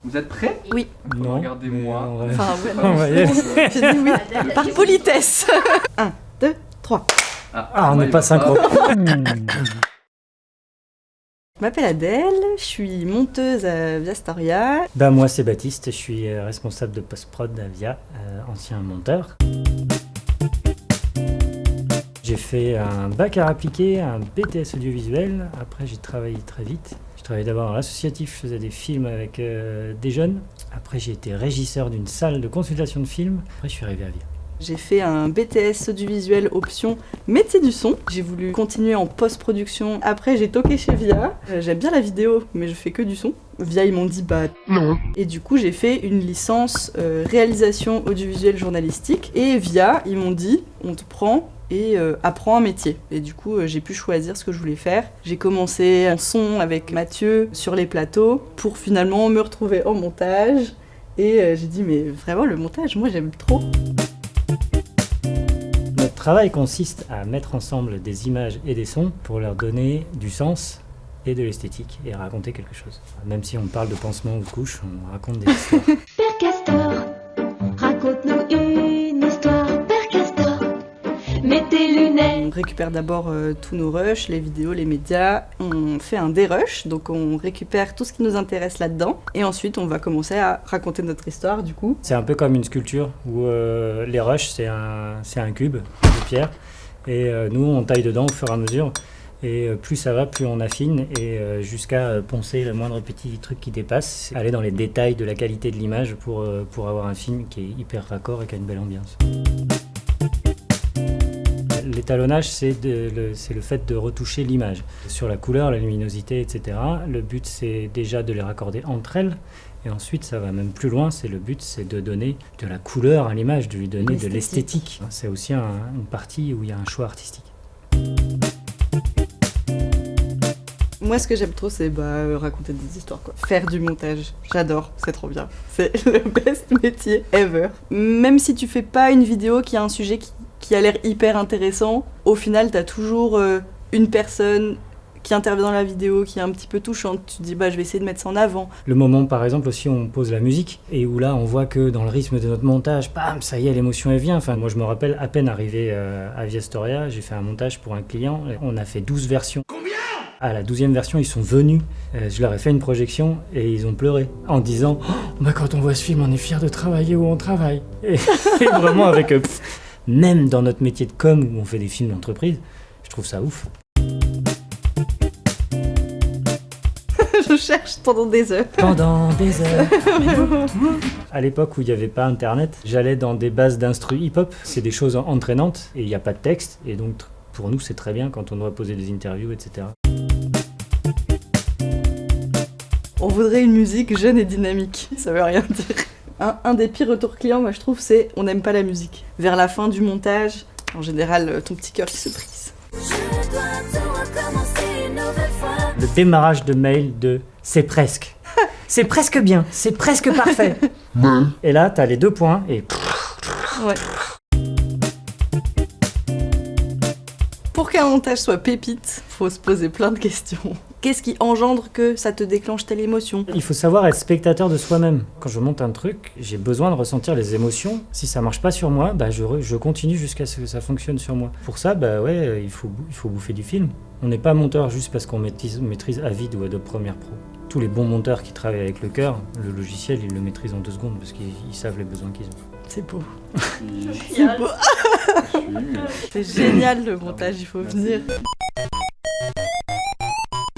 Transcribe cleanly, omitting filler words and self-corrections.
Vous êtes prêts? Oui. Non. Regardez-moi. Enfin, ouais, On va y aller. j'ai dit oui, par politesse. 1, 2, 3. On n'est pas synchro. Je m'appelle Adèle, je suis monteuse à Viastoria. Moi c'est Baptiste, je suis responsable de post-prod à Via, ancien monteur. J'ai fait un bac à appliquer, un BTS audiovisuel. Après j'ai travaillé très vite. Je travaillais d'abord dans l'associatif, je faisais des films avec des jeunes. Après j'ai été régisseur d'une salle de consultation de films. Après je suis arrivé à Via. J'ai fait un BTS audiovisuel option métier du son. J'ai voulu continuer en post-production. Après, j'ai toqué chez Via. J'aime bien la vidéo, mais je fais que du son. Via, ils m'ont dit non. Et du coup, j'ai fait une licence réalisation audiovisuelle journalistique. Et Via, ils m'ont dit on te prend et apprends un métier. Et du coup, j'ai pu choisir ce que je voulais faire. J'ai commencé en son avec Mathieu sur les plateaux pour finalement me retrouver en montage. Et j'ai dit mais vraiment le montage, moi j'aime trop. Notre travail consiste à mettre ensemble des images et des sons pour leur donner du sens et de l'esthétique et raconter quelque chose. Même si on parle de pansement ou de couche, on raconte des histoires. Père Castor, raconte-nous une histoire. Père Castor, mets tes lunettes. On récupère d'abord tous nos rushs, les vidéos, les médias. On fait un dérush, donc on récupère tout ce qui nous intéresse là-dedans. Et ensuite, on va commencer à raconter notre histoire, du coup. C'est un peu comme une sculpture où les rushs, c'est un cube de pierre. Et nous, on taille dedans au fur et à mesure. Et plus ça va, plus on affine. Et jusqu'à poncer le moindre petit truc qui dépasse. Aller dans les détails de la qualité de l'image pour avoir un film qui est hyper raccord et qui a une belle ambiance. L'étalonnage, c'est le fait de retoucher l'image. Sur la couleur, la luminosité, etc. Le but, c'est déjà de les raccorder entre elles. Et ensuite, ça va même plus loin. Le but, c'est de donner de la couleur à l'image, de lui donner de l'esthétique. C'est aussi une partie où il y a un choix artistique. Moi, ce que j'aime trop, c'est raconter des histoires, quoi. Faire du montage. J'adore, c'est trop bien. C'est le best métier ever. Même si tu fais pas une vidéo qui a un sujet qui a l'air hyper intéressant, au final, t'as toujours une personne qui intervient dans la vidéo, qui est un petit peu touchante. Tu te dis, je vais essayer de mettre ça en avant. Le moment, par exemple, aussi, où on pose la musique, et où là, on voit que dans le rythme de notre montage, bam, ça y est, l'émotion, elle vient. Enfin, moi, je me rappelle, à peine arrivé à Viastoria, j'ai fait un montage pour un client. On a fait 12 versions. Combien ? À la 12e version, ils sont venus. Je leur ai fait une projection, et ils ont pleuré, en disant quand on voit ce film, on est fiers de travailler où on travaille. Et vraiment, avec... même dans notre métier de com, où on fait des films d'entreprise, je trouve ça ouf. Je cherche pendant des heures. Pendant des heures. À l'époque où il n'y avait pas Internet, j'allais dans des bases d'instru hip-hop. C'est des choses entraînantes et il n'y a pas de texte. Et donc, pour nous, c'est très bien quand on doit poser des interviews, etc. On voudrait une musique jeune et dynamique. Ça veut rien dire. Un des pires retours clients, moi, je trouve, c'est on n'aime pas la musique. Vers la fin du montage, en général, ton petit cœur qui se brise. Je dois tout recommencer une nouvelle fois. Le démarrage de mail de « c'est presque ». C'est presque bien, c'est presque parfait. Et là, t'as les 2 points et... Ouais. Pour qu'un montage soit pépite, faut se poser plein de questions. Qu'est-ce qui engendre que ça te déclenche telle émotion ? Il faut savoir être spectateur de soi-même. Quand je monte un truc, j'ai besoin de ressentir les émotions. Si ça marche pas sur moi, je continue jusqu'à ce que ça fonctionne sur moi. Pour ça, il faut bouffer du film. On n'est pas monteur juste parce qu'on maîtrise Avid ou Adobe Premiere Pro. Tous les bons monteurs qui travaillent avec le cœur, le logiciel, ils le maîtrisent en 2 secondes parce qu'ils savent les besoins qu'ils ont. C'est beau. C'est beau. C'est génial le montage, il faut venir.